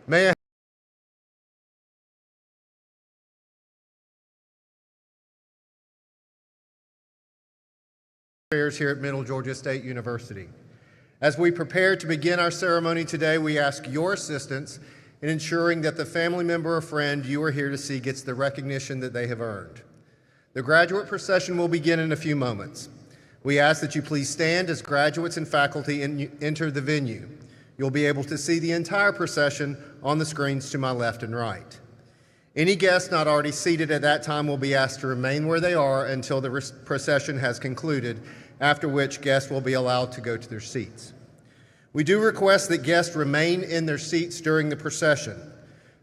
May I affairs here at Middle Georgia State University. As we prepare to begin our ceremony today, we ask your assistance in ensuring that the family member or friend you are here to see gets the recognition that they have earned. The graduate procession will begin in a few moments. We ask that you please stand as graduates and faculty enter the venue. You'll be able to see the entire procession on the screens to my left and right. Any guests not already seated at that time will be asked to remain where they are until the procession has concluded, after which guests will be allowed to go to their seats. We do request that guests remain in their seats during the procession.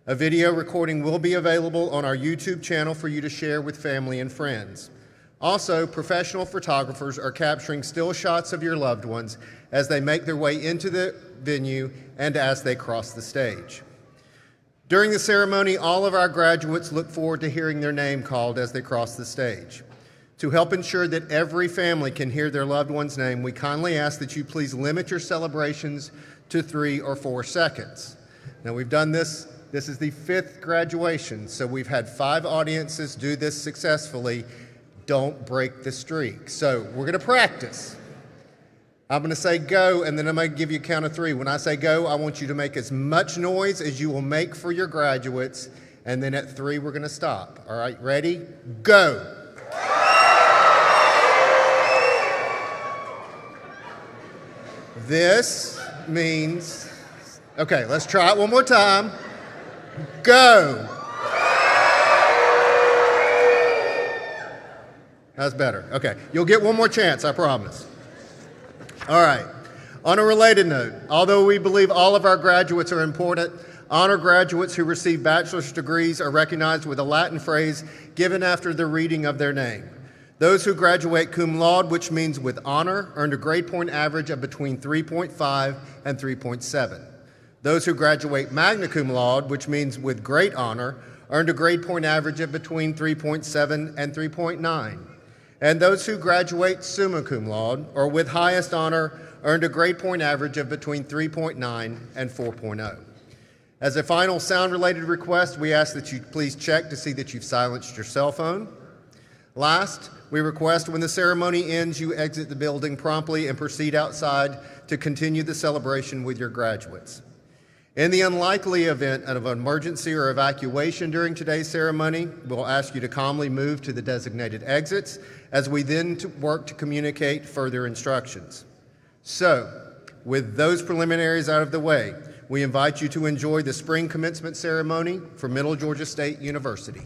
A video recording will be available on our YouTube channel for you to share with family and friends. Also, professional photographers are capturing still shots of your loved ones as they make their way into the venue and as they cross the stage. During the ceremony, all of our graduates look forward to hearing their name called as they cross the stage. To help ensure that every family can hear their loved one's name, we kindly ask that you please limit your celebrations to 3 or 4 seconds. Now we've done this is the 5th graduation, so we've had 5 audiences do this successfully. Don't break the streak. So we're gonna practice. I'm gonna say go, and then I'm gonna give you a count of 3. When I say go, I want you to make as much noise as you will make for your graduates, and then at 3, we're gonna stop. All right, ready? Go. This means, okay, let's try it one more time. Go. That's better. Okay, you'll get one more chance, I promise. All right, on a related note, although we believe all of our graduates are important, honor graduates who receive bachelor's degrees are recognized with a Latin phrase given after the reading of their name. Those who graduate cum laude, which means with honor, earned a grade point average of between 3.5 and 3.7. Those who graduate magna cum laude, which means with great honor, earned a grade point average of between 3.7 and 3.9. And those who graduate summa cum laude, or with highest honor, earned a grade point average of between 3.9 and 4.0. As a final sound-related request, we ask that you please check to see that you've silenced your cell phone. Last, we request when the ceremony ends, you exit the building promptly and proceed outside to continue the celebration with your graduates. In the unlikely event of an emergency or evacuation during today's ceremony, we'll ask you to calmly move to the designated exits as we then work to communicate further instructions. So, with those preliminaries out of the way, we invite you to enjoy the spring commencement ceremony for Middle Georgia State University.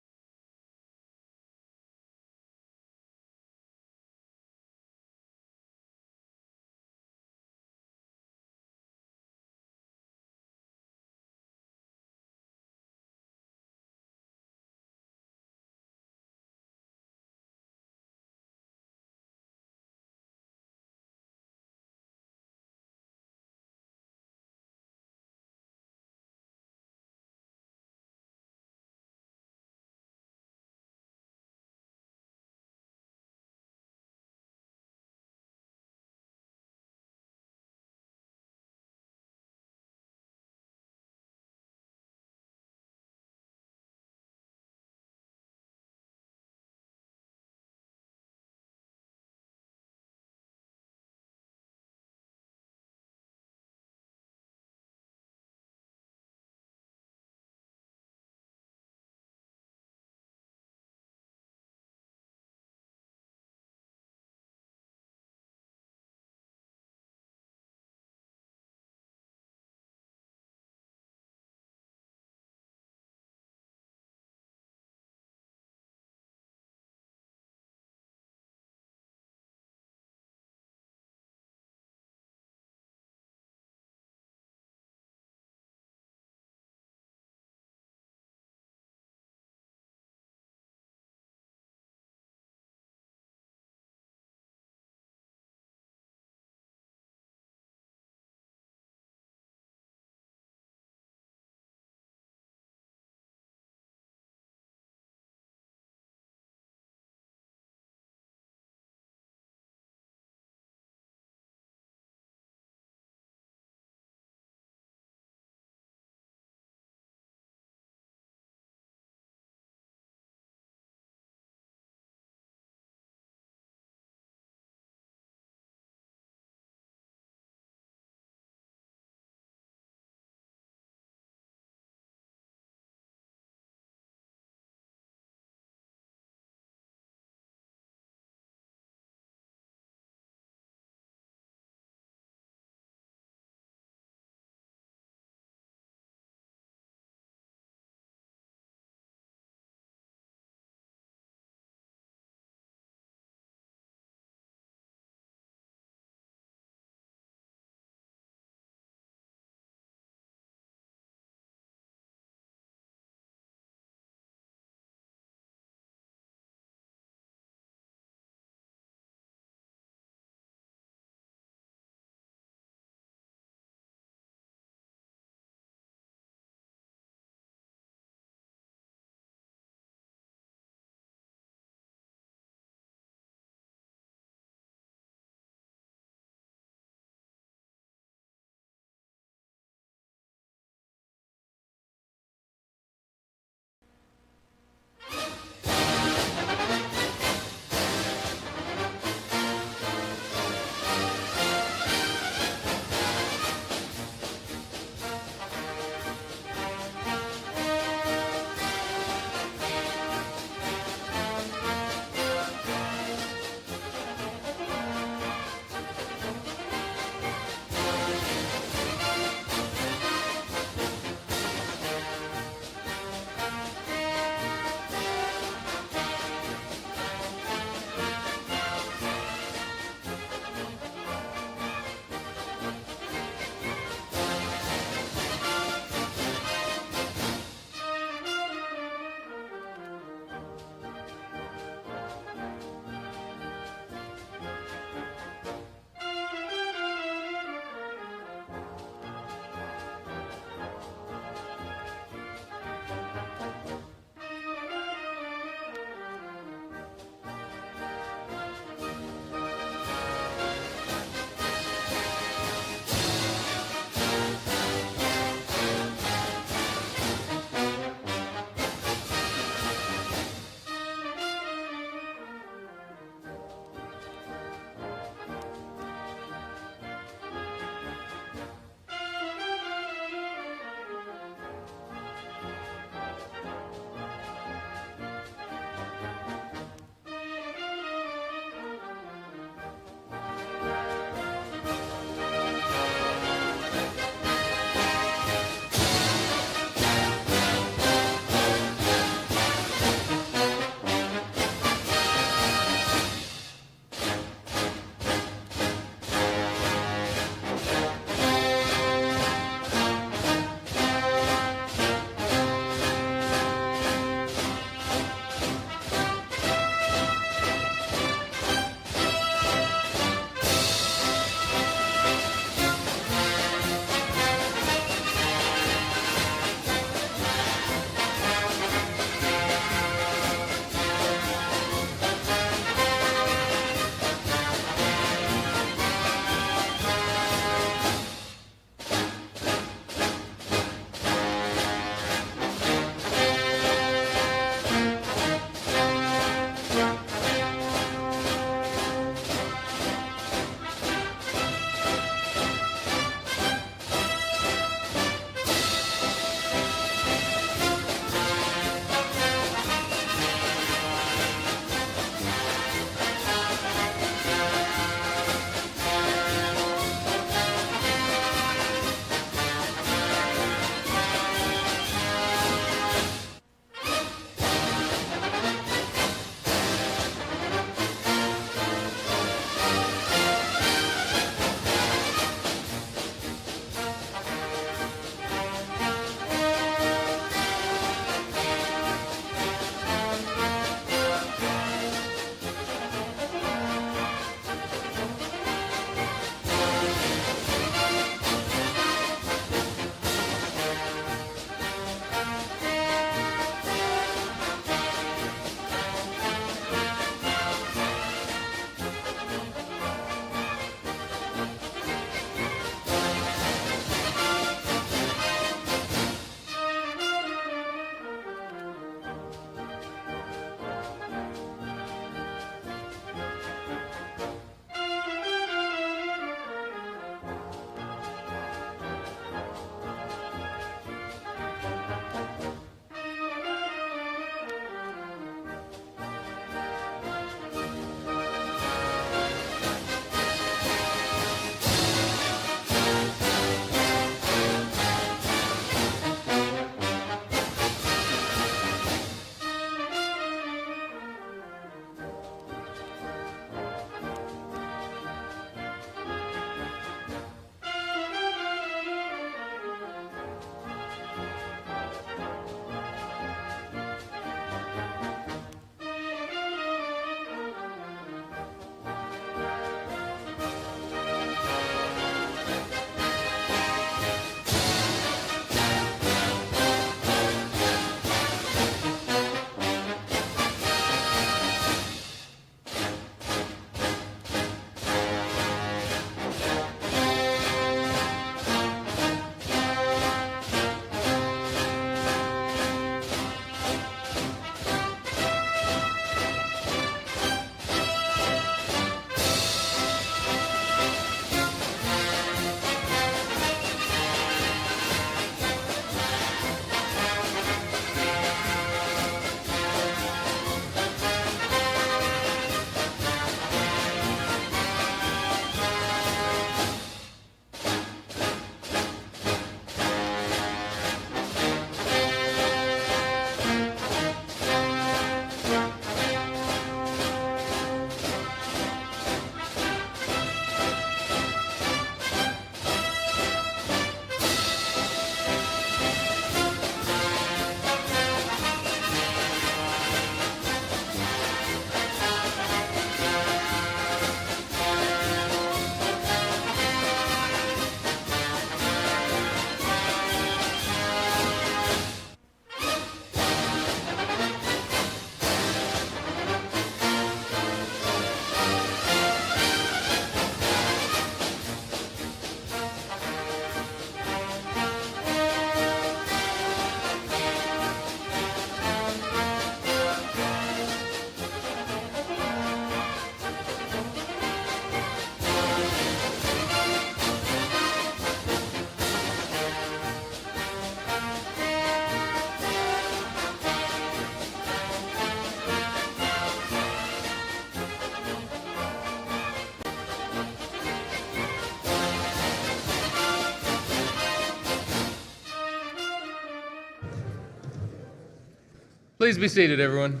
Please be seated, everyone.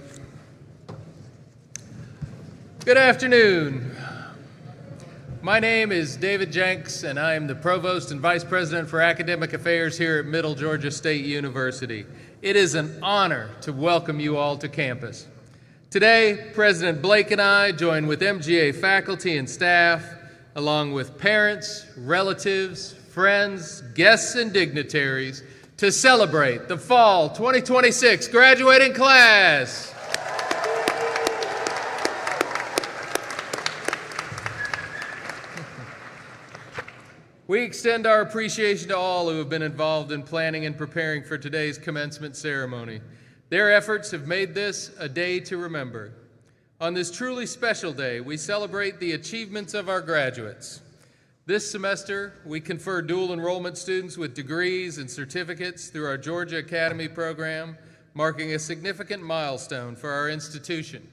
Good afternoon. My name is David Jenks, and I am the Provost and Vice President for Academic Affairs here at Middle Georgia State University. It is an honor to welcome you all to campus. Today, President Blake and I join with MGA faculty and staff, along with parents, relatives, friends, guests, and dignitaries, to celebrate the Fall 2026 graduating class. We extend our appreciation to all who have been involved in planning and preparing for today's commencement ceremony. Their efforts have made this a day to remember. On this truly special day, we celebrate the achievements of our graduates. This semester, we confer dual enrollment students with degrees and certificates through our Georgia Academy program, marking a significant milestone for our institution.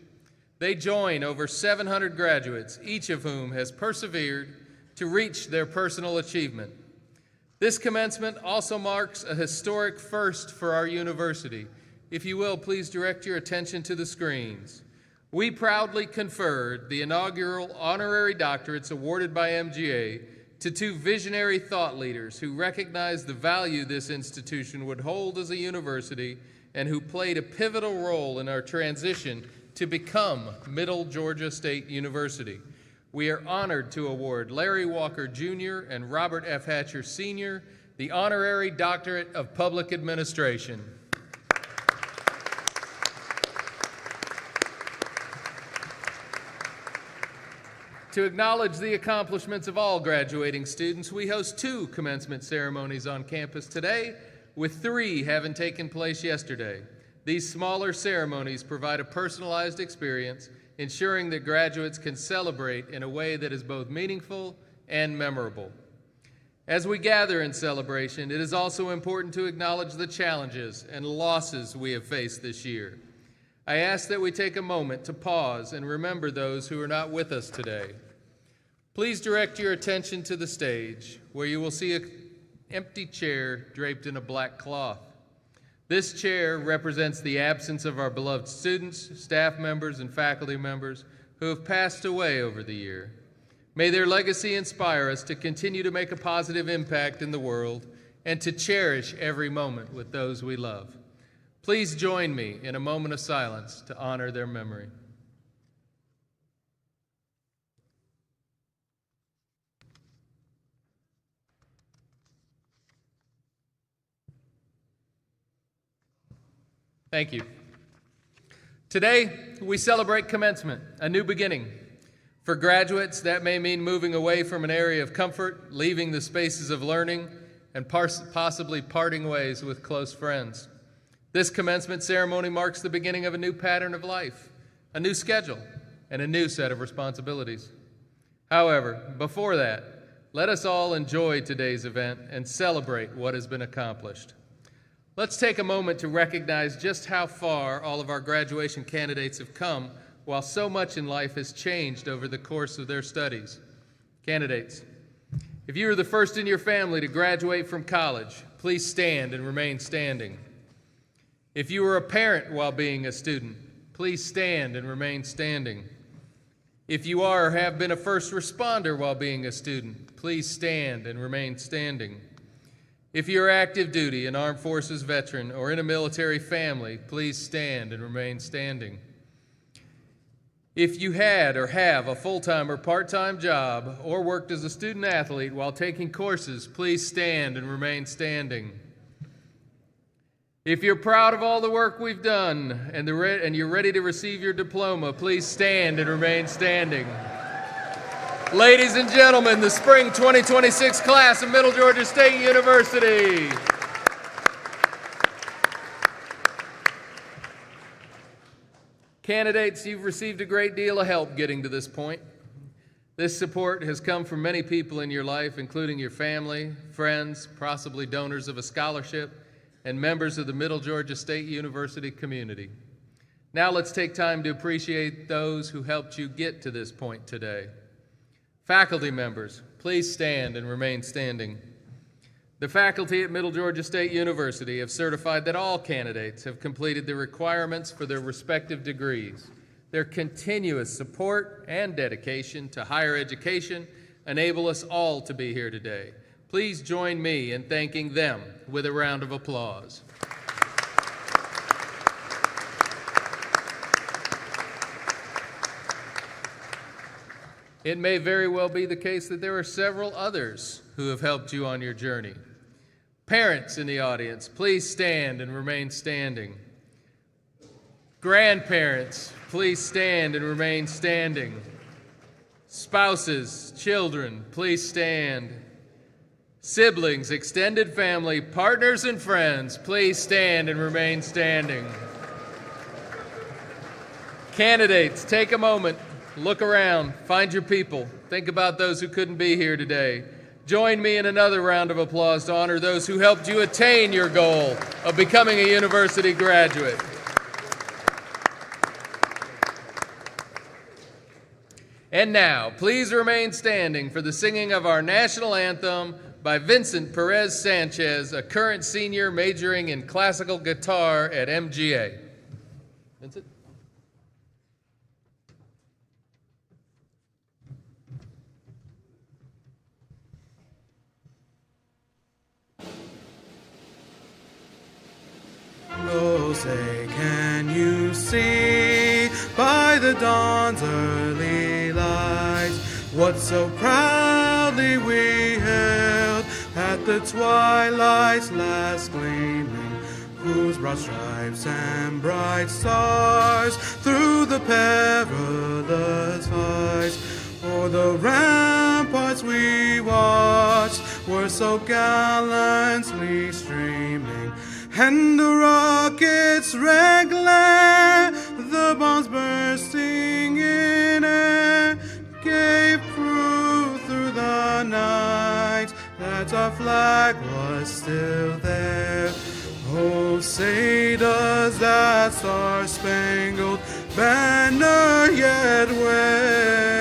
They join over 700 graduates, each of whom has persevered to reach their personal achievement. This commencement also marks a historic first for our university. If you will, please direct your attention to the screens. We proudly conferred the inaugural honorary doctorates awarded by MGA to two visionary thought leaders who recognized the value this institution would hold as a university and who played a pivotal role in our transition to become Middle Georgia State University. We are honored to award Larry Walker Jr. and Robert F. Hatcher Sr. the Honorary Doctorate of Public Administration. To acknowledge the accomplishments of all graduating students, we host two commencement ceremonies on campus today, with three having taken place yesterday. These smaller ceremonies provide a personalized experience, ensuring that graduates can celebrate in a way that is both meaningful and memorable. As we gather in celebration, it is also important to acknowledge the challenges and losses we have faced this year. I ask that we take a moment to pause and remember those who are not with us today. Please direct your attention to the stage, where you will see an empty chair draped in a black cloth. This chair represents the absence of our beloved students, staff members, and faculty members who have passed away over the year. May their legacy inspire us to continue to make a positive impact in the world and to cherish every moment with those we love. Please join me in a moment of silence to honor their memory. Thank you. Today, we celebrate commencement, a new beginning. For graduates, that may mean moving away from an area of comfort, leaving the spaces of learning, and possibly parting ways with close friends. This commencement ceremony marks the beginning of a new pattern of life, a new schedule, and a new set of responsibilities. However, before that, let us all enjoy today's event and celebrate what has been accomplished. Let's take a moment to recognize just how far all of our graduation candidates have come while so much in life has changed over the course of their studies. Candidates, if you are the first in your family to graduate from college, please stand and remain standing. If you were a parent while being a student, please stand and remain standing. If you are or have been a first responder while being a student, please stand and remain standing. If you're active duty, an armed forces veteran, or in a military family, please stand and remain standing. If you had or have a full-time or part-time job or worked as a student athlete while taking courses, please stand and remain standing. If you're proud of all the work we've done and you're ready to receive your diploma, please stand and remain standing. Ladies and gentlemen, the Spring 2026 class of Middle Georgia State University. Candidates, you've received a great deal of help getting to this point. This support has come from many people in your life, including your family, friends, possibly donors of a scholarship, and members of the Middle Georgia State University community. Now let's take time to appreciate those who helped you get to this point today. Faculty members, please stand and remain standing. The faculty at Middle Georgia State University have certified that all candidates have completed the requirements for their respective degrees. Their continuous support and dedication to higher education enable us all to be here today. Please join me in thanking them with a round of applause. It may very well be the case that there are several others who have helped you on your journey. Parents in the audience, please stand and remain standing. Grandparents, please stand and remain standing. Spouses, children, please stand. Siblings, extended family, partners, and friends, please stand and remain standing. Candidates, take a moment, look around, find your people, think about those who couldn't be here today. Join me in another round of applause to honor those who helped you attain your goal of becoming a university graduate. And now, please remain standing for the singing of our national anthem by Vincent Perez Sanchez, a current senior majoring in classical guitar at MGA. Vincent? Oh, say, can you see by the dawn's early light what so proudly we hailed at the twilight's last gleaming, whose broad stripes and bright stars through the perilous fight o'er the ramparts we watched were so gallantly streaming, and the rocket's red glare, the bombs bursting in air, gave proof through the night that our flag was still there. Oh, say does that star-spangled banner yet wave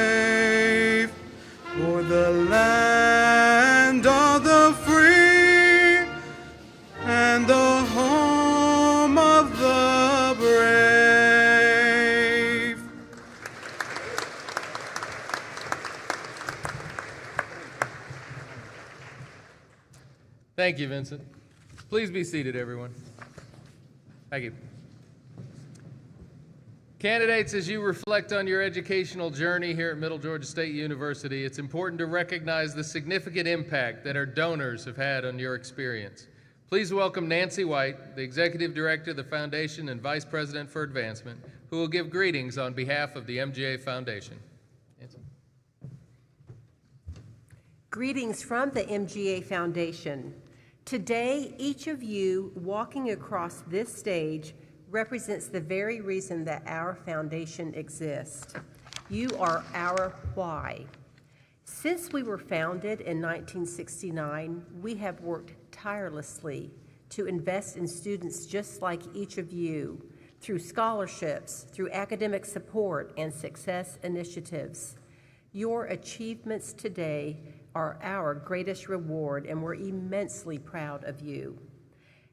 o'er the land of the free and the home of the brave. Thank you, Vincent. Please be seated, everyone. Thank you. Candidates, as you reflect on your educational journey here at Middle Georgia State University, it's important to recognize the significant impact that our donors have had on your experience. Please welcome Nancy White, the Executive Director of the Foundation and Vice President for Advancement, who will give greetings on behalf of the MGA Foundation. Nancy. Greetings from the MGA Foundation. Today, each of you walking across this stage represents the very reason that our foundation exists. You are our why. Since we were founded in 1969, we have worked tirelessly to invest in students just like each of you through scholarships, through academic support, and success initiatives. Your achievements today are our greatest reward, and we're immensely proud of you.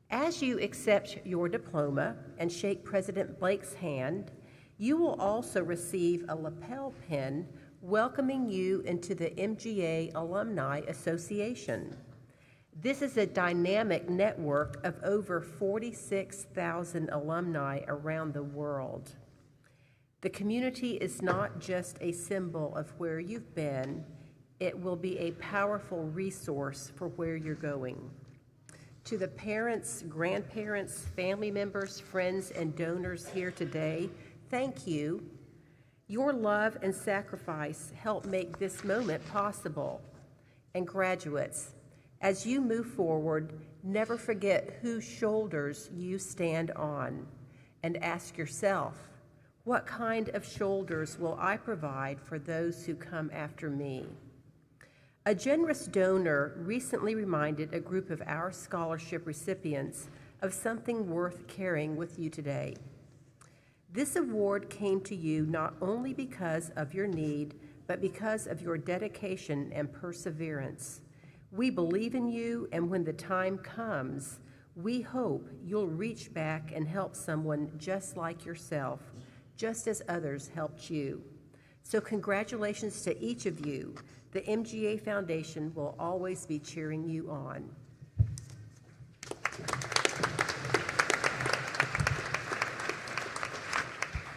As you accept your diploma and shake President Blake's hand, you will also receive a lapel pin welcoming you into the MGA Alumni Association. This is a dynamic network of over 46,000 alumni around the world. The community is not just a symbol of where you've been, it will be a powerful resource for where you're going. To the parents, grandparents, family members, friends, and donors here today, thank you. Your love and sacrifice help make this moment possible. And graduates, as you move forward, never forget whose shoulders you stand on, and ask yourself, what kind of shoulders will I provide for those who come after me? A generous donor recently reminded a group of our scholarship recipients of something worth carrying with you today. This award came to you not only because of your need, but because of your dedication and perseverance. We believe in you, and when the time comes, we hope you'll reach back and help someone just like yourself, just as others helped you. So congratulations to each of you. The MGA Foundation will always be cheering you on.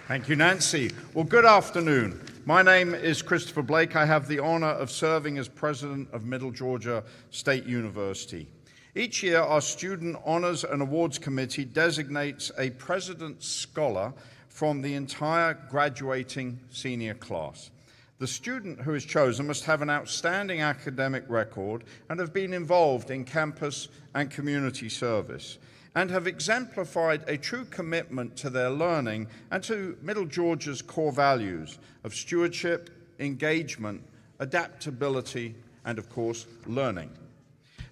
Thank you, Nancy. Well, good afternoon. My name is Christopher Blake. I have the honor of serving as president of Middle Georgia State University. Each year, our Student Honors and Awards Committee designates a President's Scholar from the entire graduating senior class. The student who is chosen must have an outstanding academic record and have been involved in campus and community service, and have exemplified a true commitment to their learning and to Middle Georgia's core values of stewardship, engagement, adaptability, and of course, learning.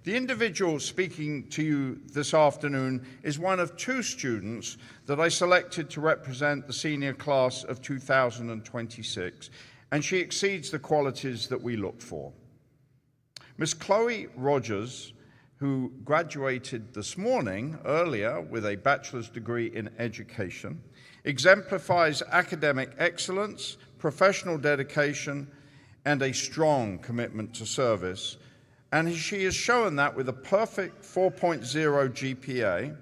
The individual speaking to you this afternoon is one of two students that I selected to represent the senior class of 2026, and she exceeds the qualities that we look for. Miss Chloe Rogers, who graduated this morning earlier with a bachelor's degree in education, exemplifies academic excellence, professional dedication, and a strong commitment to service. And she has shown that with a perfect 4.0 GPA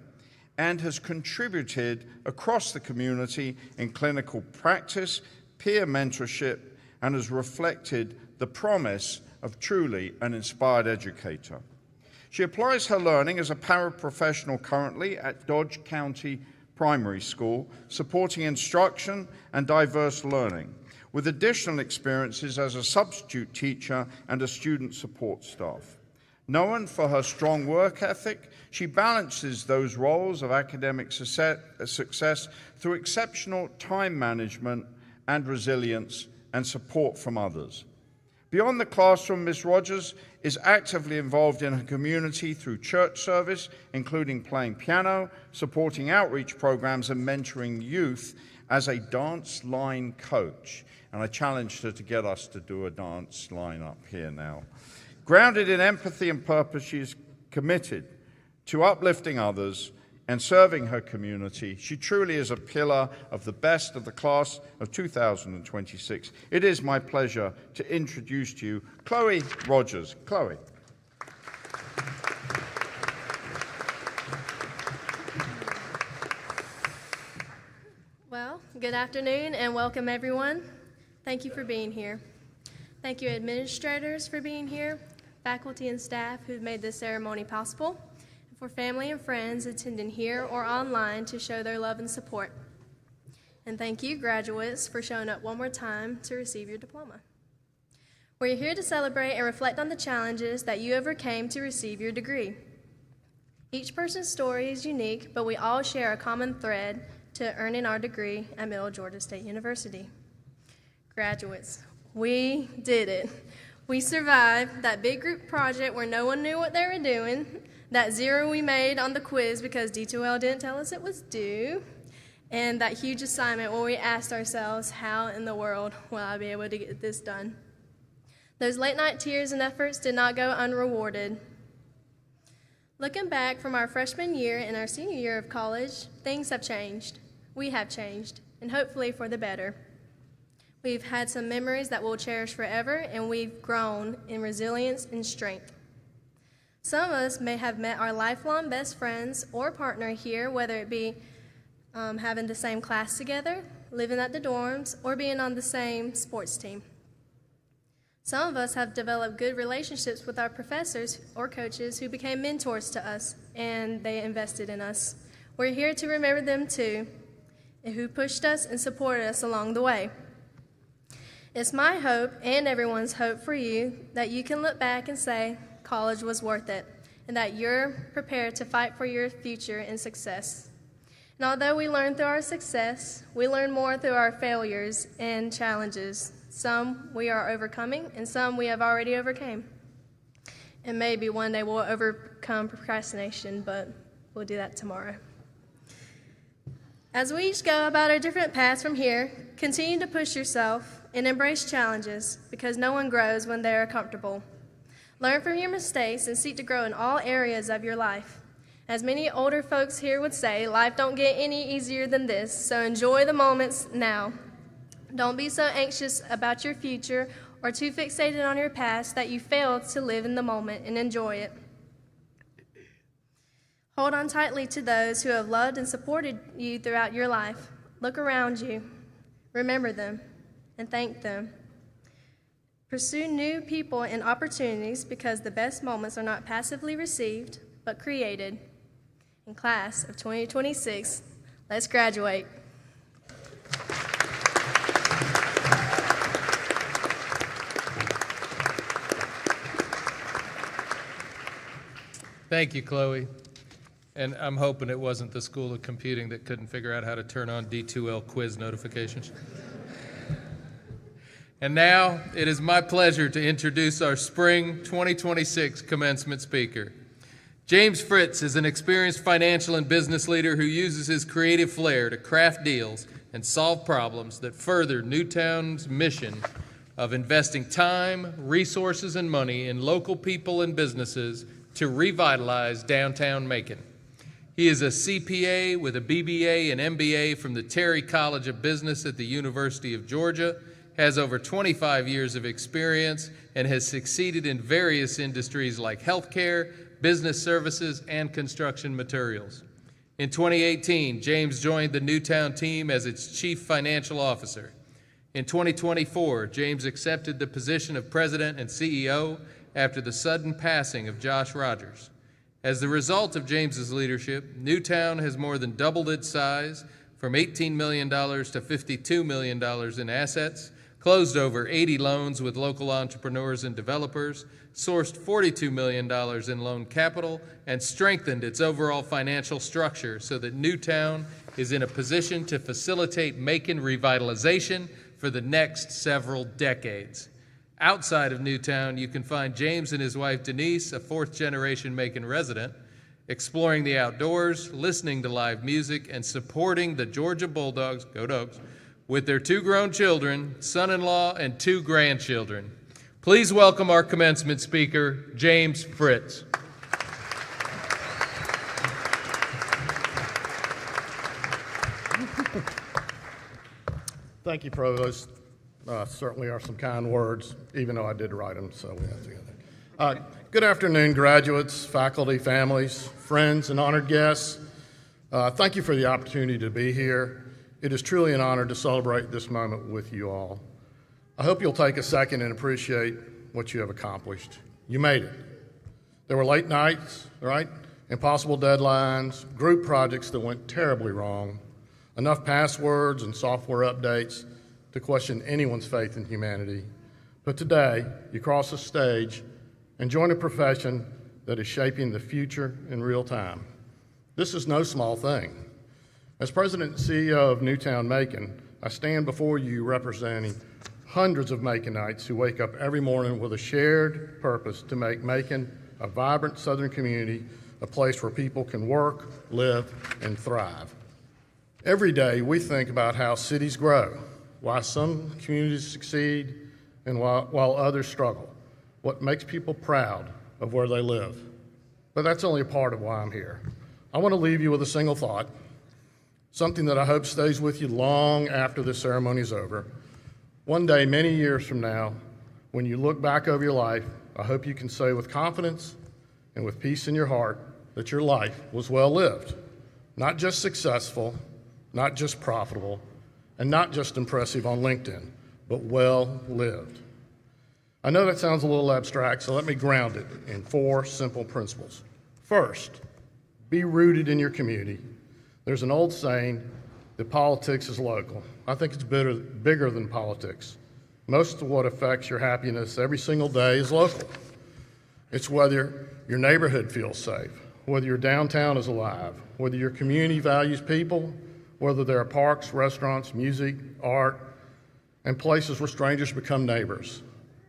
and has contributed across the community in clinical practice, peer mentorship, and has reflected the promise of truly an inspired educator. She applies her learning as a paraprofessional currently at Dodge County Primary School, supporting instruction and diverse learning, with additional experiences as a substitute teacher and a student support staff. Known for her strong work ethic, she balances those roles of academic success through exceptional time management and resilience and support from others. Beyond the classroom, Ms. Rogers is actively involved in her community through church service, including playing piano, supporting outreach programs, and mentoring youth as a dance line coach. And I challenged her to get us to do a dance line up here now. Grounded in empathy and purpose, she is committed to uplifting others and serving her community. She truly is a pillar of the best of the class of 2026. It is my pleasure to introduce to you Chloe Rogers. Chloe. Well, good afternoon and welcome everyone. Thank you for being here. Thank you administrators for being here, faculty and staff who've made this ceremony possible, for family and friends attending here or online to show their love and support. And thank you, graduates, for showing up one more time to receive your diploma. We're here to celebrate and reflect on the challenges that you overcame to receive your degree. Each person's story is unique, but we all share a common thread to earning our degree at Middle Georgia State University. Graduates, we did it. We survived that big group project where no one knew what they were doing, that zero we made on the quiz because D2L didn't tell us it was due, and that huge assignment where we asked ourselves, how in the world will I be able to get this done? Those late night tears and efforts did not go unrewarded. Looking back from our freshman year and our senior year of college, things have changed. We have changed, and hopefully for the better. We've had some memories that we'll cherish forever, and we've grown in resilience and strength. Some of us may have met our lifelong best friends or partner here, whether it be having the same class together, living at the dorms, or being on the same sports team. Some of us have developed good relationships with our professors or coaches who became mentors to us, and they invested in us. We're here to remember them too, and who pushed us and supported us along the way. It's my hope, and everyone's hope for you, that you can look back and say, college was worth it, and that you're prepared to fight for your future and success. And although we learn through our success, we learn more through our failures and challenges. Some we are overcoming, and some we have already overcame. And maybe one day we'll overcome procrastination, but we'll do that tomorrow. As we each go about our different paths from here, continue to push yourself and embrace challenges, because no one grows when they are comfortable. Learn from your mistakes and seek to grow in all areas of your life. As many older folks here would say, life don't get any easier than this, so enjoy the moments now. Don't be so anxious about your future or too fixated on your past that you fail to live in the moment and enjoy it. Hold on tightly to those who have loved and supported you throughout your life. Look around you, remember them, and thank them. Pursue new people and opportunities because the best moments are not passively received, but created. In class of 2026, let's graduate. Thank you, Chloe. And I'm hoping it wasn't the School of Computing that couldn't figure out how to turn on D2L quiz notifications. And now it is my pleasure to introduce our Spring 2026 commencement speaker. James Fritz is an experienced financial and business leader who uses his creative flair to craft deals and solve problems that further Newtown's mission of investing time, resources, and money in local people and businesses to revitalize downtown Macon. He is a CPA with a BBA and MBA from the Terry College of Business at the University of Georgia, has over 25 years of experience, and has succeeded in various industries like healthcare, business services, and construction materials. In 2018, James joined the Newtown team as its Chief Financial Officer. In 2024, James accepted the position of President and CEO after the sudden passing of Josh Rogers. As the result of James's leadership, Newtown has more than doubled its size from $18 million to $52 million in assets, closed over 80 loans with local entrepreneurs and developers, sourced $42 million in loan capital, and strengthened its overall financial structure so that Newtown is in a position to facilitate Macon revitalization for the next several decades. Outside of Newtown, you can find James and his wife Denise, a fourth-generation Macon resident, exploring the outdoors, listening to live music, and supporting the Georgia Bulldogs, go Dogs, with their 2 grown children, son-in-law, and 2 grandchildren. Please welcome our commencement speaker, James Fritz. Thank you, Provost. Certainly are some kind words, even though I did write them, so we have to get that. Good afternoon, graduates, faculty, families, friends, and honored guests. Thank you for the opportunity to be here. It is truly an honor to celebrate this moment with you all. I hope you'll take a second and appreciate what you have accomplished. You made it. There were late nights, right? Impossible deadlines, group projects that went terribly wrong, enough passwords and software updates to question anyone's faith in humanity. But today, you cross the stage and join a profession that is shaping the future in real time. This is no small thing. As President and CEO of Newtown Macon, I stand before you representing hundreds of Maconites who wake up every morning with a shared purpose to make Macon a vibrant southern community, a place where people can work, live, and thrive. Every day, we think about how cities grow, why some communities succeed and while others struggle, what makes people proud of where they live. But that's only a part of why I'm here. I want to leave you with a single thought, something that I hope stays with you long after the ceremony is over. One day, many years from now, when you look back over your life, I hope you can say with confidence and with peace in your heart that your life was well lived, not just successful, not just profitable, and not just impressive on LinkedIn, but well lived. I know that sounds a little abstract, so let me ground it in 4 simple principles. First, be rooted in your community. There's an old saying that politics is local. I think it's bigger than politics. Most of what affects your happiness every single day is local. It's whether your neighborhood feels safe, whether your downtown is alive, whether your community values people, whether there are parks, restaurants, music, art, and places where strangers become neighbors.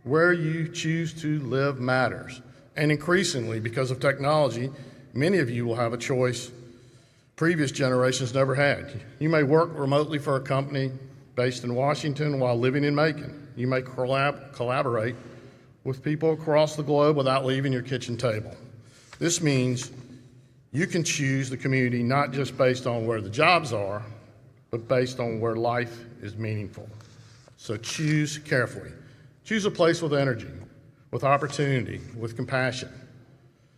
Where you choose to live matters. And increasingly, because of technology, many of you will have a choice previous generations never had. You may work remotely for a company based in Washington while living in Macon. You may collaborate with people across the globe without leaving your kitchen table. This means you can choose the community not just based on where the jobs are, but based on where life is meaningful. So choose carefully. Choose a place with energy, with opportunity, with compassion,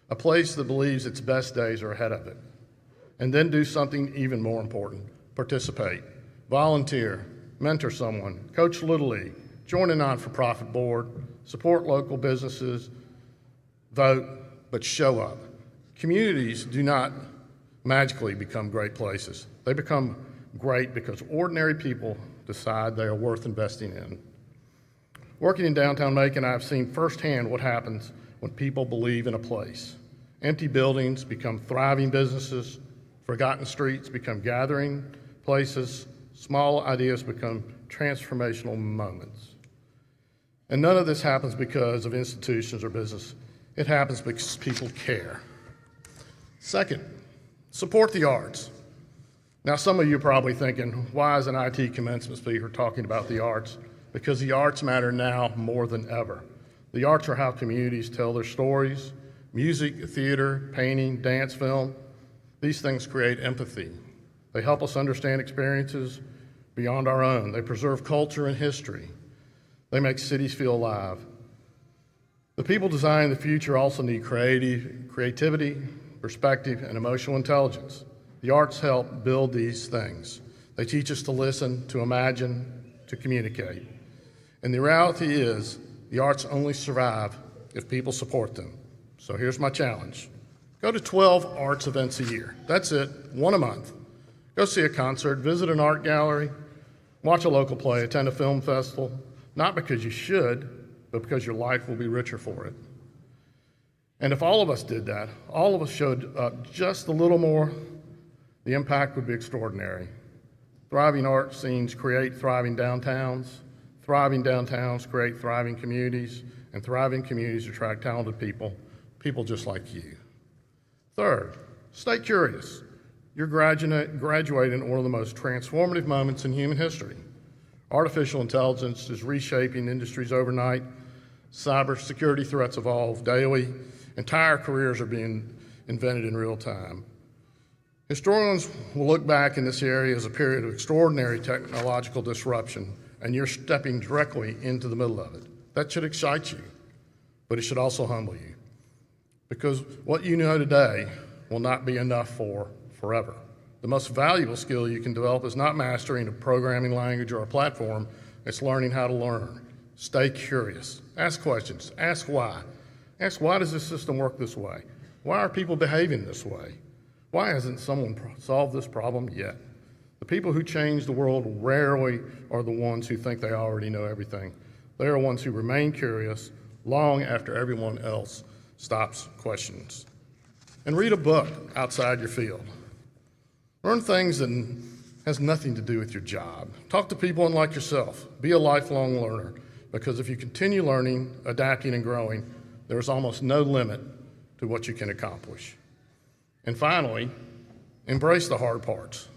a place that believes its best days are ahead of it. And then do something even more important: participate, volunteer, mentor someone, coach Little League, join a non-for-profit board, support local businesses, vote, but show up. Communities do not magically become great places. They become great because ordinary people decide they are worth investing in. Working in downtown Macon, I've seen firsthand what happens when people believe in a place. Empty buildings become thriving businesses, forgotten streets become gathering places, small ideas become transformational moments. And none of this happens because of institutions or business. It happens because people care. Second, support the arts. Now, some of you are probably thinking, why is an IT commencement speaker talking about the arts? Because the arts matter now more than ever. The arts are how communities tell their stories. Music, theater, painting, dance, film, these things create empathy. They help us understand experiences beyond our own. They preserve culture and history. They make cities feel alive. The people designing the future also need creativity, perspective, and emotional intelligence. The arts help build these things. They teach us to listen, to imagine, to communicate. And the reality is, the arts only survive if people support them. So here's my challenge. Go to 12 arts events a year. That's it, one a month. Go see a concert, visit an art gallery, watch a local play, attend a film festival, not because you should, but because your life will be richer for it. And if all of us did that, all of us showed up just a little more, the impact would be extraordinary. Thriving art scenes create thriving downtowns create thriving communities, and thriving communities attract talented people, people just like you. Third, stay curious. You're graduating one of the most transformative moments in human history. Artificial intelligence is reshaping industries overnight. Cybersecurity threats evolve daily. Entire careers are being invented in real time. Historians will look back in this area as a period of extraordinary technological disruption, and you're stepping directly into the middle of it. That should excite you, but it should also humble you, because what you know today will not be enough for forever. The most valuable skill you can develop is not mastering a programming language or a platform, it's learning how to learn. Stay curious. Ask questions. Ask why. Ask, why does this system work this way? Why are people behaving this way? Why hasn't someone solved this problem yet? The people who change the world rarely are the ones who think they already know everything. They are ones who remain curious long after everyone else stops questions. And read a book outside your field. Learn things that has nothing to do with your job. Talk to people unlike yourself. Be a lifelong learner, because if you continue learning, adapting, and growing, there's almost no limit to what you can accomplish. And finally, embrace the hard parts.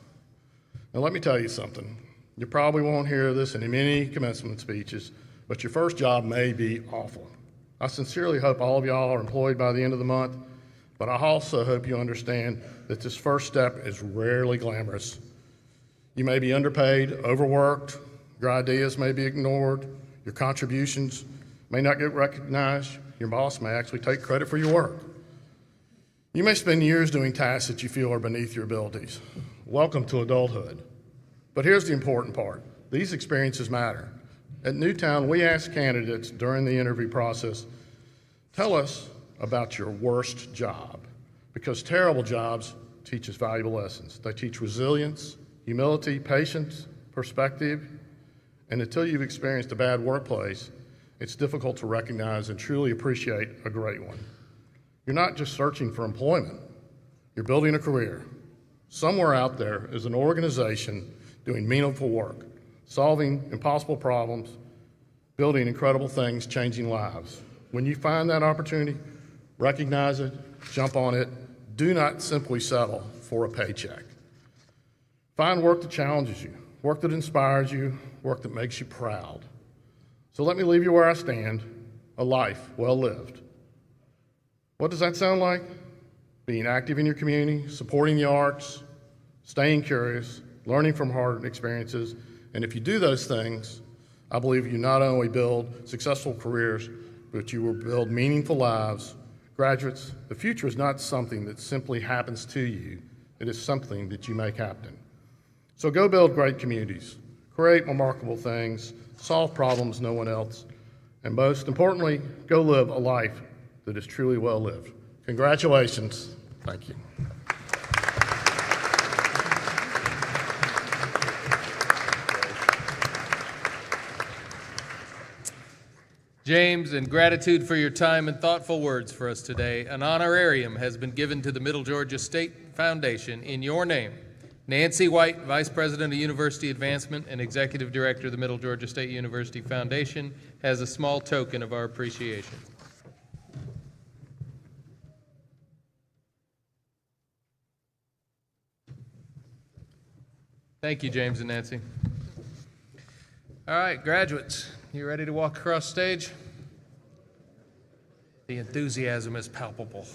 Now let me tell you something. You probably won't hear this in many commencement speeches, but your first job may be awful. I sincerely hope all of y'all are employed by the end of the month, but I also hope you understand that this first step is rarely glamorous. You may be underpaid, overworked, your ideas may be ignored, your contributions may not get recognized, your boss may actually take credit for your work. You may spend years doing tasks that you feel are beneath your abilities. Welcome to adulthood. But here's the important part. These experiences matter. At Newtown, we ask candidates during the interview process, tell us about your worst job, because terrible jobs teach us valuable lessons. They teach resilience, humility, patience, perspective, and until you've experienced a bad workplace, it's difficult to recognize and truly appreciate a great one. You're not just searching for employment, you're building a career. Somewhere out there is an organization doing meaningful work, solving impossible problems, building incredible things, changing lives. When you find that opportunity, recognize it, jump on it. Do not simply settle for a paycheck. Find work that challenges you, work that inspires you, work that makes you proud. So let me leave you where I stand, a life well lived. What does that sound like? Being active in your community, supporting the arts, staying curious, learning from hard experiences, and if you do those things, I believe you not only build successful careers, but you will build meaningful lives. Graduates, the future is not something that simply happens to you. It is something that you make happen. So go build great communities, create remarkable things, solve problems no one else, and most importantly, go live a life that is truly well lived. Congratulations. Thank you. James, in gratitude for your time and thoughtful words for us today, an honorarium has been given to the Middle Georgia State Foundation in your name. Nancy White, Vice President of University Advancement and Executive Director of the Middle Georgia State University Foundation, has a small token of our appreciation. Thank you, James and Nancy. All right, graduates, you ready to walk across stage? The enthusiasm is palpable.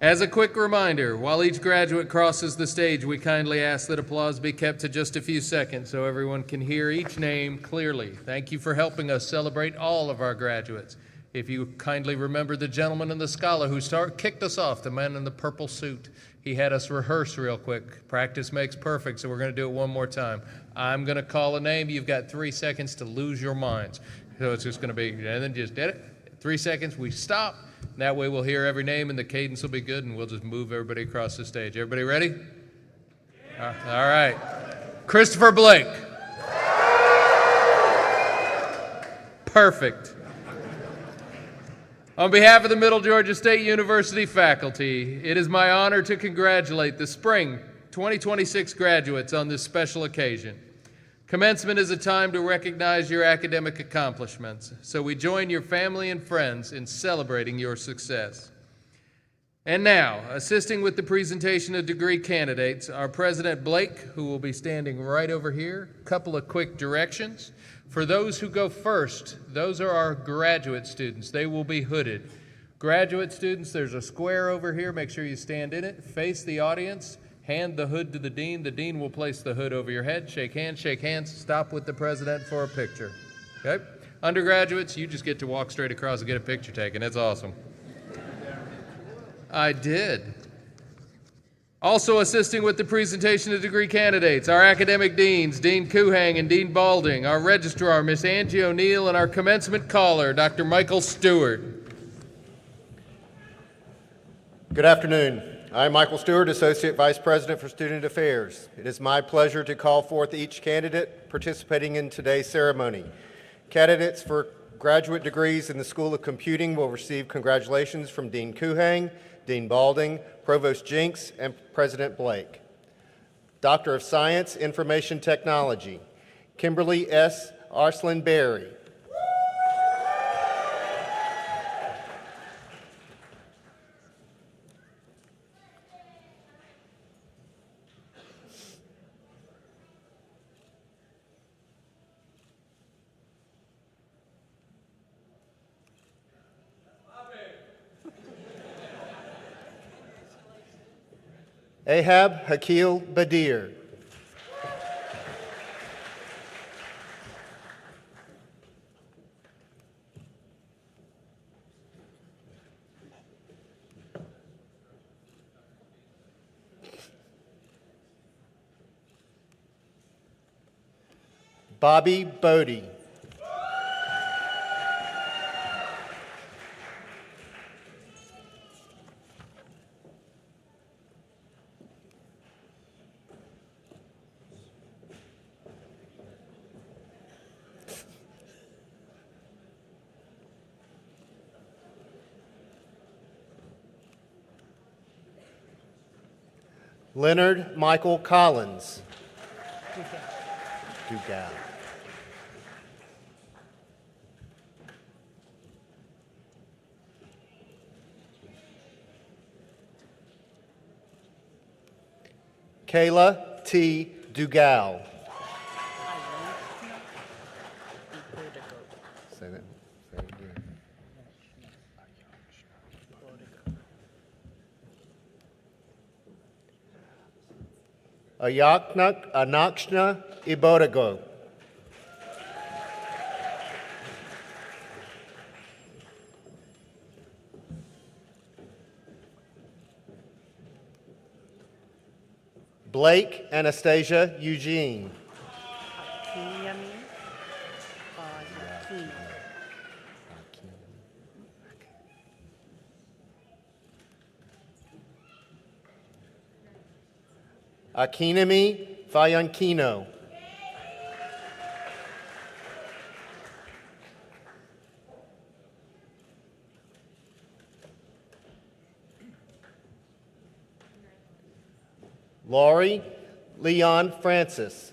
As a quick reminder, while each graduate crosses the stage, we kindly ask that applause be kept to just a few seconds so everyone can hear each name clearly. Thank you for helping us celebrate all of our graduates. If you kindly remember the gentleman and the scholar who kicked us off, the man in the purple suit. He had us rehearse real quick. Practice makes perfect, so we're going to do it one more time. I'm going to call a name. You've got 3 seconds to lose your minds. So it's just going to be, and then just did it. 3 seconds, we stop. That way we'll hear every name and the cadence will be good, and we'll just move everybody across the stage. Everybody ready? Yeah. All right. Christopher Blake. Perfect. On behalf of the Middle Georgia State University faculty, it is my honor to congratulate the spring 2026 graduates on this special occasion. Commencement is a time to recognize your academic accomplishments, so we join your family and friends in celebrating your success. And now, assisting with the presentation of degree candidates, our President Blake, who will be standing right over here. A couple of quick directions. For those who go first, those are our graduate students. They will be hooded. Graduate students, there's a square over here. Make sure you stand in it. Face the audience. Hand the hood to the dean. The dean will place the hood over your head. Shake hands, stop with the president for a picture. Okay? Undergraduates, you just get to walk straight across and get a picture taken. That's awesome. I did. Also assisting with the presentation of degree candidates, our academic deans, Dean Kuhang and Dean Balding, our registrar, Miss Angie O'Neill, and our commencement caller, Dr. Michael Stewart. Good afternoon. I'm Michael Stewart, Associate Vice President for Student Affairs. It is my pleasure to call forth each candidate participating in today's ceremony. Candidates for graduate degrees in the School of Computing will receive congratulations from Dean Kuhang, Dean Balding, Provost Jinks, and President Blake. Doctor of Science, Information Technology, Kimberly S. Arslan-Berry. Ahab Hakil Badir. Bobby Bodie. Leonard Michael Collins. Dugal. Kayla T. Dugal. Ayaknak Anakshna Ibodago. Blake Anastasia Eugene. Akinami Fayankino. Laurie Leon Francis.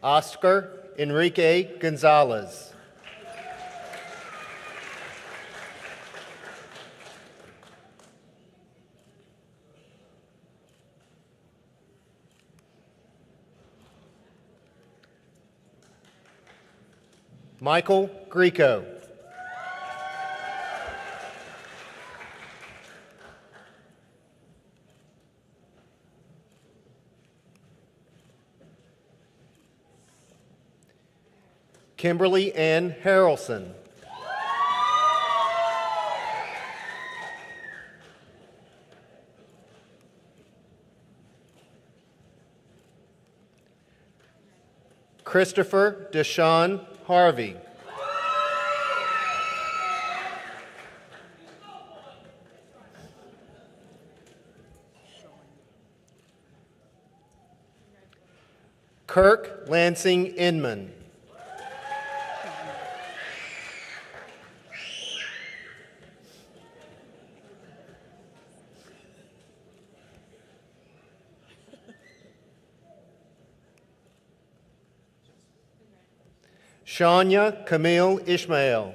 Oscar Enrique Gonzalez. Michael Greco. Kimberly Ann Harrelson. Christopher Deshawn Harvey. Kirk Lansing Inman. Shania Camille Ishmael.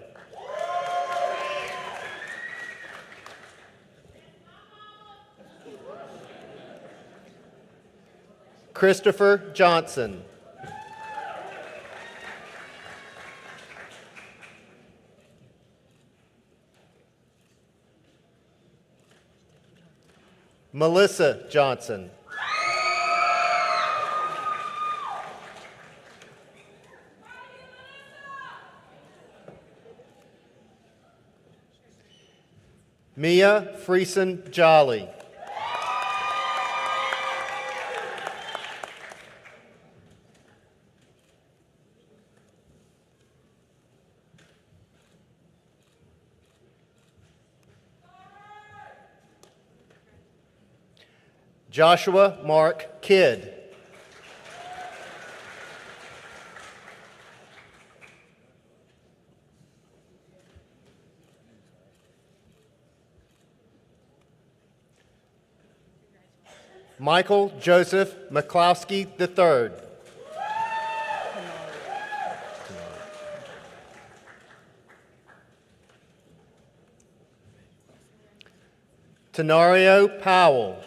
Christopher Johnson. Melissa Johnson. Mia Friesen Jolly. Joshua Mark Kidd. Michael Joseph McCloskey III. Tenario Powell.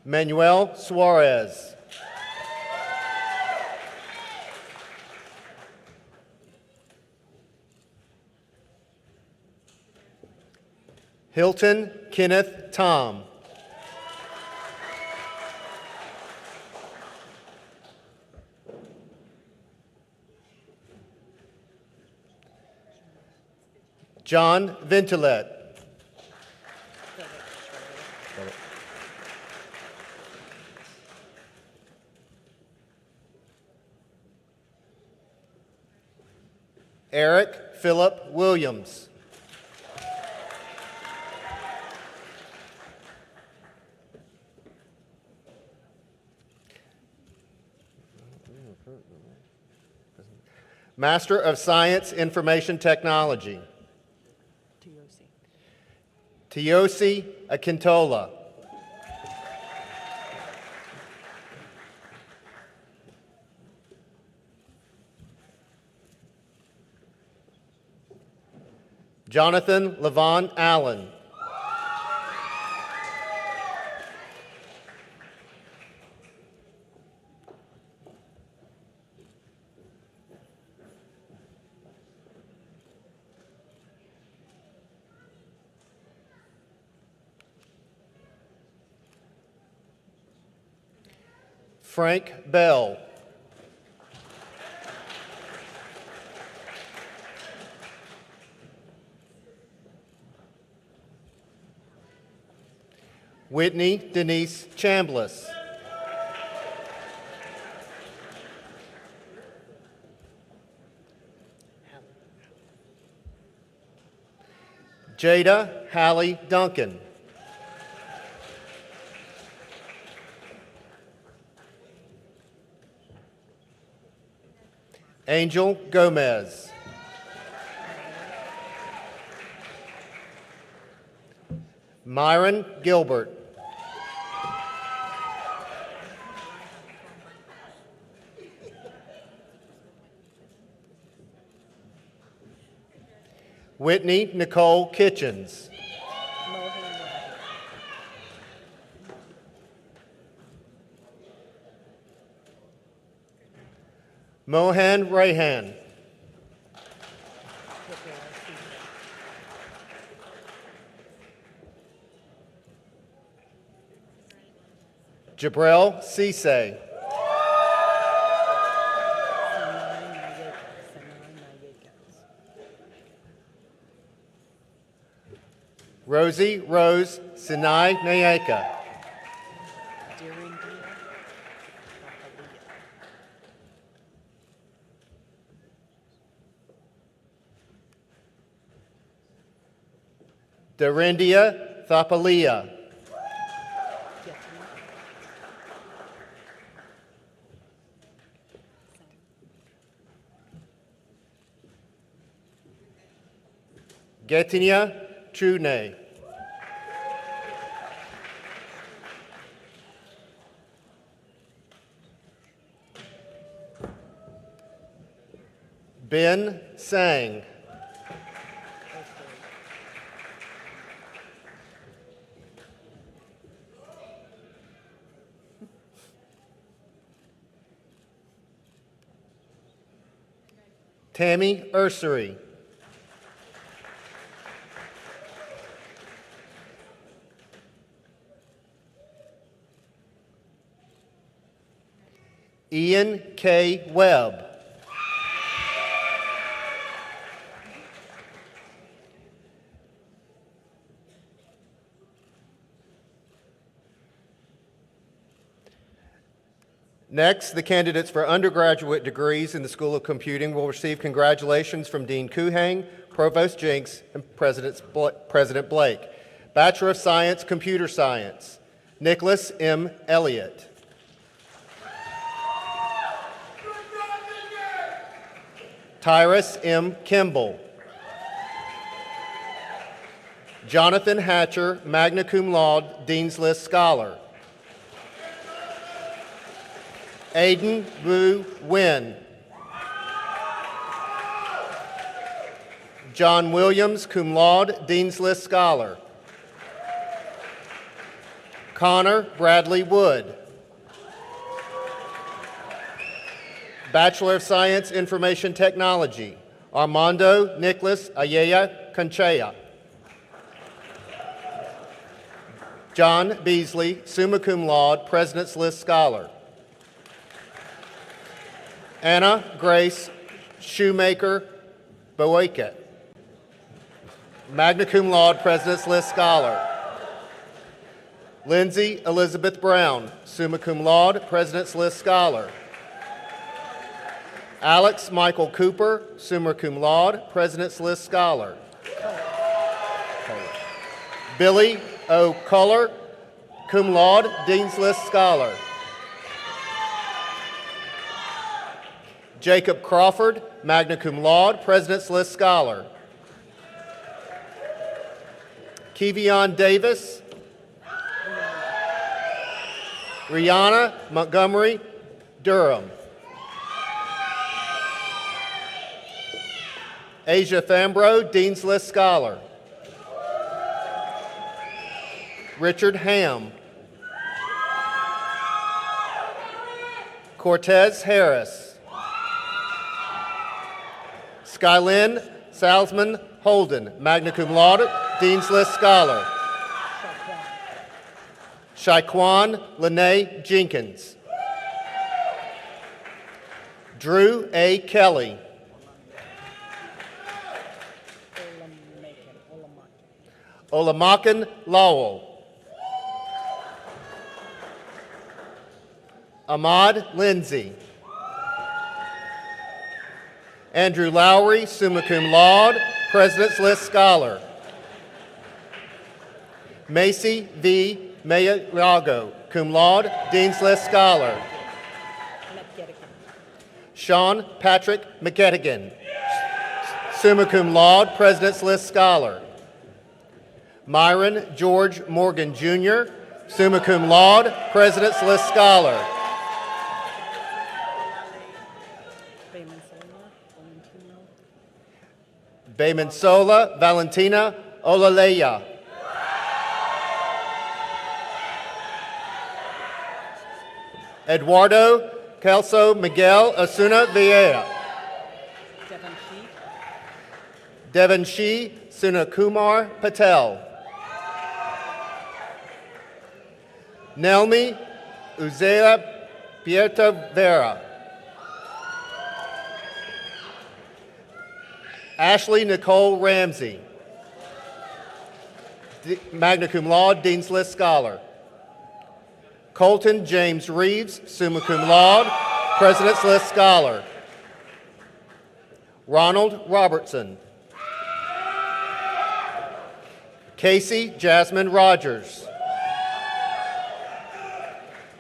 Manuel Suarez. Hilton Kenneth Tom. John Ventilette. Eric Philip Williams. Master of Science Information Technology. Tiosi Akintola. Jonathan Levon Allen. Frank Bell. Whitney Denise Chambliss. Jada Hallie Duncan. Angel Gomez. Myron Gilbert. Whitney Nicole Kitchens. Mohan Rayhan. Jabril Cisse. Rosie Rose Sinai Nayeka. Dorindia Thapalia. Getinia Trune. Ben Sang. Tammy Ursery. Ian K. Webb. Next, the candidates for undergraduate degrees in the School of Computing will receive congratulations from Dean Kuhang, Provost Jinks, and President Blake. Bachelor of Science, Computer Science, Nicholas M. Elliott. Tyrus M. Kimball. Jonathan Hatcher, magna cum laude, Dean's List Scholar. Aiden Wu Nguyen. John Williams, cum laude, Dean's List Scholar. Connor Bradley Wood. Bachelor of Science, Information Technology, Armando Nicholas Ayala Conchea. John Beasley, summa cum laude, President's List Scholar. Anna Grace Shoemaker Boyka, magna cum laude, President's List Scholar. Lindsay Elizabeth Brown, summa cum laude, President's List Scholar. Alex Michael Cooper, summa cum laude, President's List Scholar. Billy O. Culler, cum laude, Dean's List Scholar. Jacob Crawford, magna cum laude, President's List Scholar. Kevion Davis. Rihanna Montgomery Durham. Asia Fambro, Dean's List Scholar. Richard Ham. Cortez Harris. Skylyn Salzman Holden, magna cum laude, Dean's List Scholar. Shaquan Lene Jenkins. Drew A. Kelly. Olamakan Lowell. Ahmad Lindsay. Andrew Lowry, summa cum laude, President's List Scholar. Macy V. Mayago, cum laude, Dean's List Scholar. Sean Patrick McGettigan, summa cum laude, President's List Scholar. Myron George Morgan, Jr., summa cum laude, President's List Scholar. Baymansola Valentina Olaleya. Eduardo Kelso Miguel Osuna Vieira. Devon Shi Sunakumar Patel. Nelmi Uzea Pieta Vera. Ashley Nicole Ramsey, magna cum laude, Dean's List Scholar. Colton James Reeves, summa cum laude, President's List Scholar. Ronald Robertson. Casey Jasmine Rogers.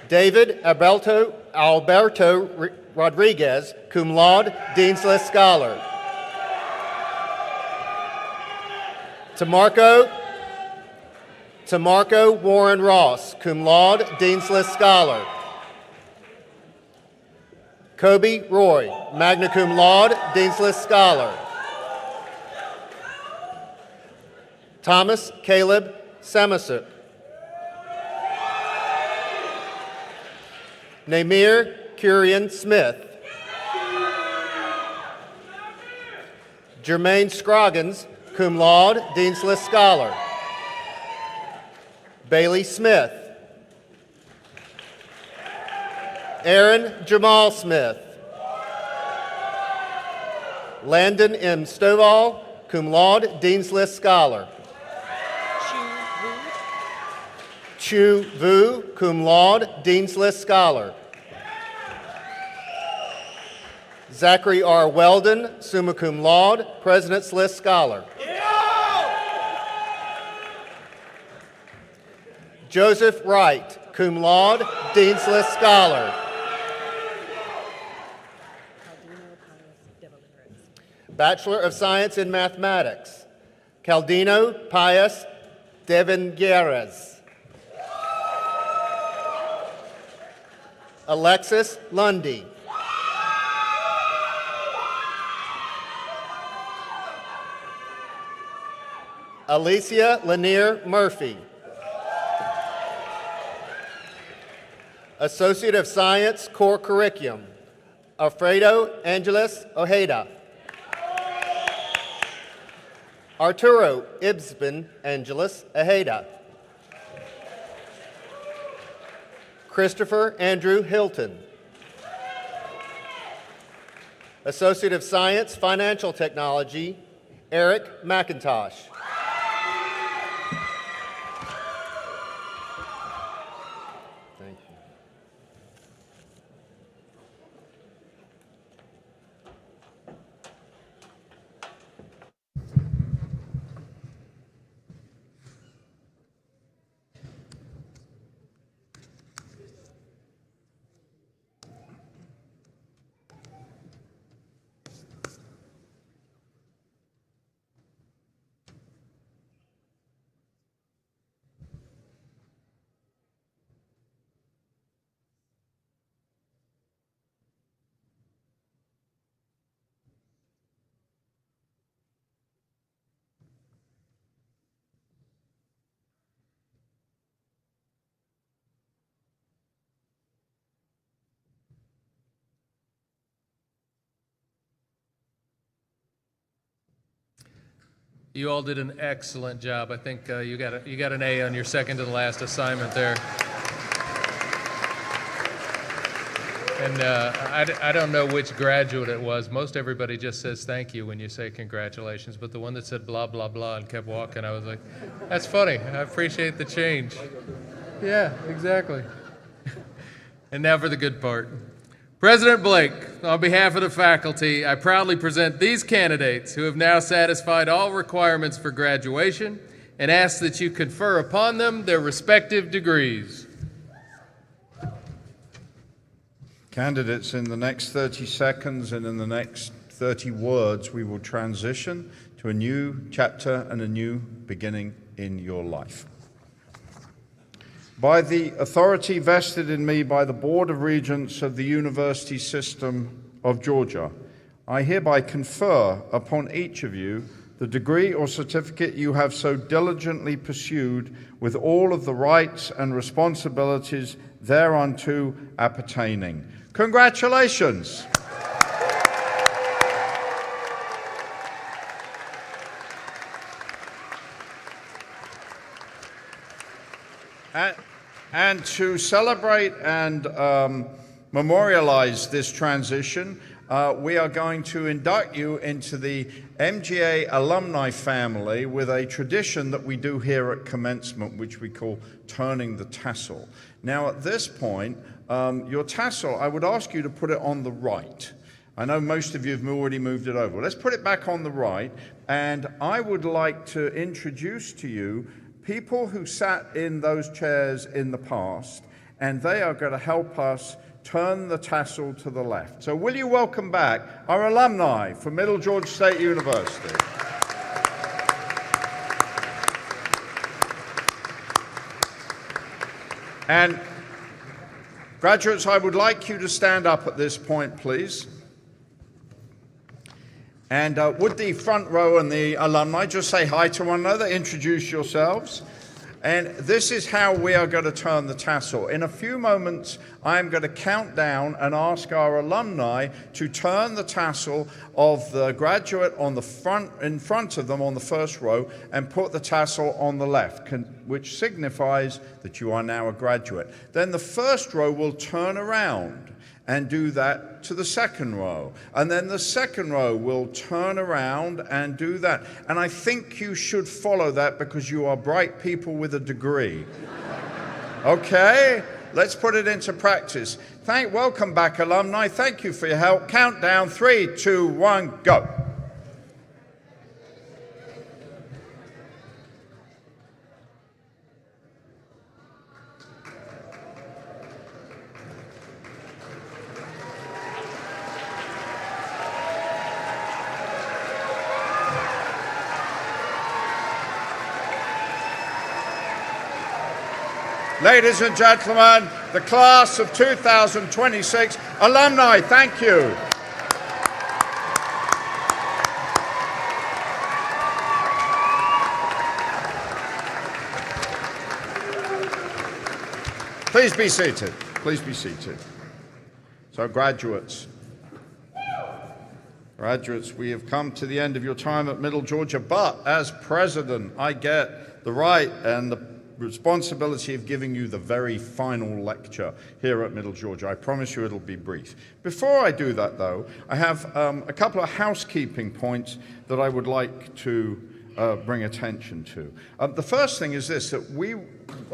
David Alberto Rodriguez, cum laude, Dean's List Scholar. Tamarco Warren Ross, cum laude, Dean's List Scholar. Kobe Roy, magna cum laude, Dean's List Scholar. Thomas Caleb Samasuk. Namir Curian Smith. Jermaine Scroggins, cum laude, Dean's List Scholar. Bailey Smith. Aaron Jamal Smith. Landon M. Stovall, cum laude, Dean's List Scholar. Chu Vu, cum laude, Dean's List Scholar. Zachary R. Weldon, summa cum laude, President's List Scholar. Joseph Wright, cum laude, Dean's List Scholar. Bachelor of Science in Mathematics, Caldino Pius Devenguerez. Alexis Lundy. Alicia Lanier Murphy. Associate of Science, Core Curriculum, Alfredo Angeles Ojeda. Arturo Ibsben Angeles Ojeda. Christopher Andrew Hilton. Associate of Science, Financial Technology, Eric McIntosh. Thank you. You all did an excellent job. I think you got an A on your second to the last assignment there. And I don't know which graduate it was. Most everybody just says thank you when you say congratulations, but the one that said blah, blah, blah and kept walking, I was like, that's funny. I appreciate the change. Yeah, exactly. And now for the good part. President Blake, on behalf of the faculty, I proudly present these candidates who have now satisfied all requirements for graduation and ask that you confer upon them their respective degrees. Candidates, in the next 30 seconds and in the next 30 words, we will transition to a new chapter and a new beginning in your life. By the authority vested in me by the Board of Regents of the University System of Georgia, I hereby confer upon each of you the degree or certificate you have so diligently pursued with all of the rights and responsibilities thereunto appertaining. Congratulations. And to celebrate and memorialize this transition, we are going to induct you into the MGA alumni family with a tradition that we do here at Commencement, which we call turning the tassel. Now, at this point, your tassel, I would ask you to put it on the right. I know most of you have already moved it over. Let's put it back on the right, and I would like to introduce to you people who sat in those chairs in the past, and they are going to help us turn the tassel to the left. So will you welcome back our alumni from Middle Georgia State University? And graduates, I would like you to stand up at this point, please. And would the front row and the alumni just say hi to one another, introduce yourselves. And this is how we are going to turn the tassel. In a few moments, I'm going to count down and ask our alumni to turn the tassel of the graduate on the front, in front of them on the first row, and put the tassel on the left, which signifies that you are now a graduate. Then the first row will turn around and do that to the second row. And then the second row will turn around and do that. And I think you should follow that because you are bright people with a degree. Okay? Let's put it into practice. Welcome back, alumni. Thank you for your help. Countdown, 3, 2, 1, go. Ladies and gentlemen, the class of 2026 alumni, thank you. Please be seated. Please be seated. So, graduates, we have come to the end of your time at Middle Georgia, but as president, I get the right and the responsibility of giving you the very final lecture here at Middle Georgia. I promise you it'll be brief. Before I do that, though, I have a couple of housekeeping points that I would like to bring attention to. The first thing is this, that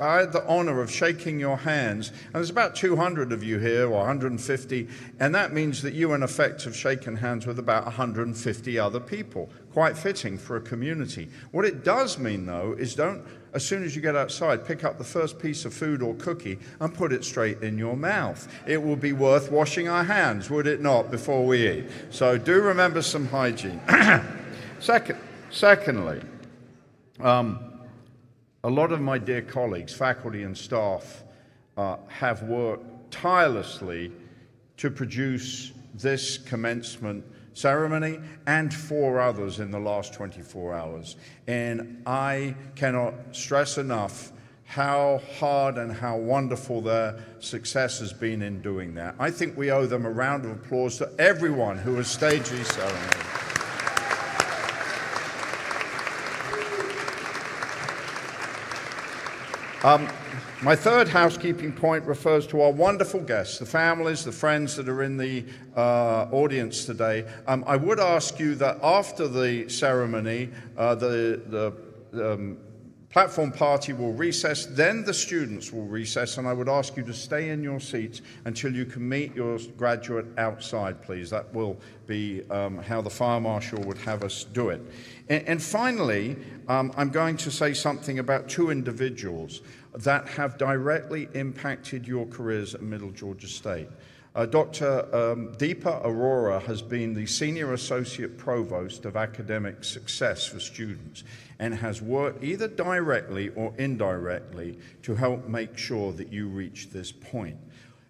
I had the honor of shaking your hands, and there's about 200 of you here, or 150, and that means that you, in effect, have shaken hands with about 150 other people. Quite fitting for a community. What it does mean, though, is don't, as soon as you get outside, pick up the first piece of food or cookie and put it straight in your mouth. It will be worth washing our hands, would it not, before we eat? So do remember some hygiene. Secondly, a lot of my dear colleagues, faculty and staff, have worked tirelessly to produce this commencement ceremony and 4 others in the last 24 hours. And I cannot stress enough how hard and how wonderful their success has been in doing that. I think we owe them a round of applause to everyone who has staged these ceremonies. My third housekeeping point refers to our wonderful guests, the families, the friends that are in the audience today. I would ask you that after the ceremony, the platform party will recess, then the students will recess, and I would ask you to stay in your seats until you can meet your graduate outside, please. That will be how the fire marshal would have us do it. And finally, I'm going to say something about two individuals that have directly impacted your careers at Middle Georgia State. Dr. Deepa Arora has been the Senior Associate Provost of Academic Success for Students and has worked either directly or indirectly to help make sure that you reach this point.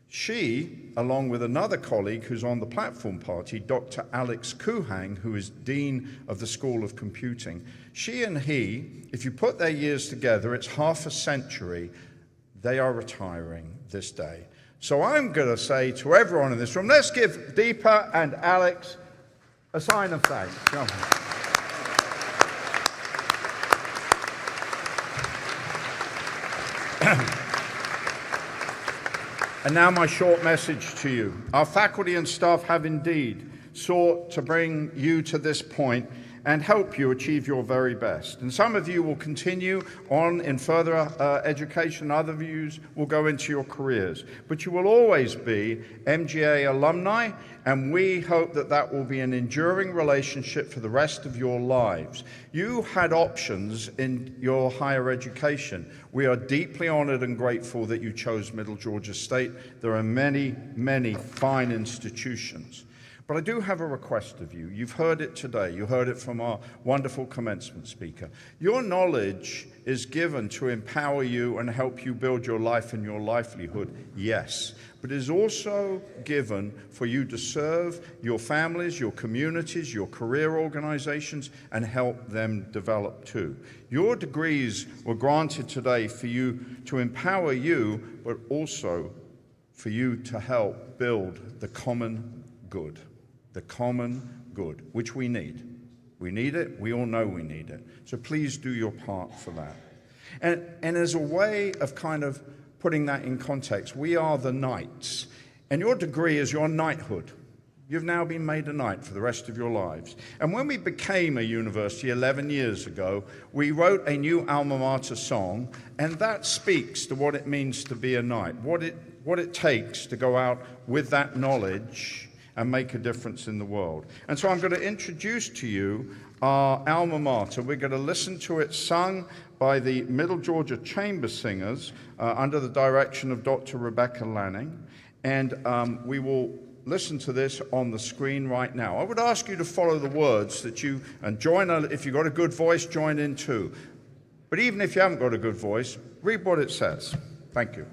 She, along with another colleague who's on the platform party, Dr. Alex Kuhang, who is Dean of the School of Computing, she and he, if you put their years together, it's half a century, they are retiring this day. So I'm going to say to everyone in this room, let's give Deepa and Alex a sign of thanks. Come on. And now my short message to you. Our faculty and staff have indeed sought to bring you to this point and help you achieve your very best. And some of you will continue on in further education, other of you will go into your careers. But you will always be MGA alumni, and we hope that that will be an enduring relationship for the rest of your lives. You had options in your higher education. We are deeply honored and grateful that you chose Middle Georgia State. There are many, many fine institutions. But I do have a request of you. You've heard it today. You heard it from our wonderful commencement speaker. Your knowledge is given to empower you and help you build your life and your livelihood, yes. But it is also given for you to serve your families, your communities, your career organizations, and help them develop too. Your degrees were granted today for you to empower you, but also for you to help build the common good. The common good, which we need. We need it. We all know we need it. So please do your part for that. And as a way of kind of putting that in context, we are the knights. And your degree is your knighthood. You've now been made a knight for the rest of your lives. And when we became a university 11 years ago, we wrote a new alma mater song, and that speaks to what it means to be a knight, what it takes to go out with that knowledge and make a difference in the world. And so I'm going to introduce to you our alma mater. We're going to listen to it sung by the Middle Georgia Chamber Singers under the direction of Dr. Rebecca Lanning. And we will listen to this on the screen right now. I would ask you to follow the words that you, and join, if you've got a good voice, join in too. But even if you haven't got a good voice, read what it says. Thank you.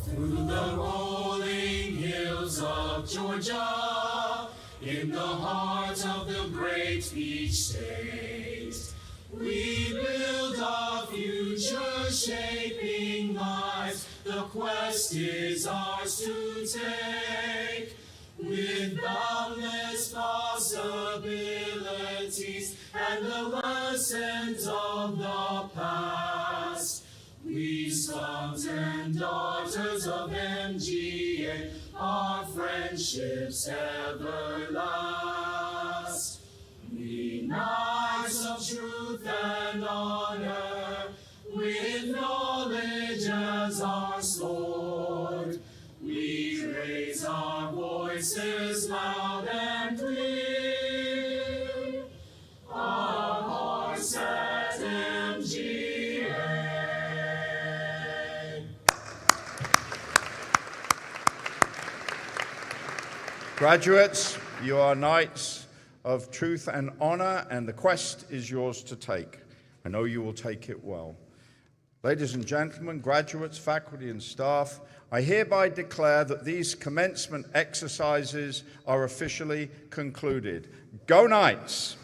Through the rolling hills of Georgia, in the heart of the great beach state, we build our future-shaping lives. The quest is ours to take, with boundless possibilities and the lessons of the past. We sons and daughters of MGA, our friendships ever last. We knights of truth and honor, with knowledge as our sword, we raise our voices loud and clear, our hearts at MGA. Graduates, you are knights of truth and honor, and the quest is yours to take. I know you will take it well. Ladies and gentlemen, graduates, faculty, and staff, I hereby declare that these commencement exercises are officially concluded. Go Knights!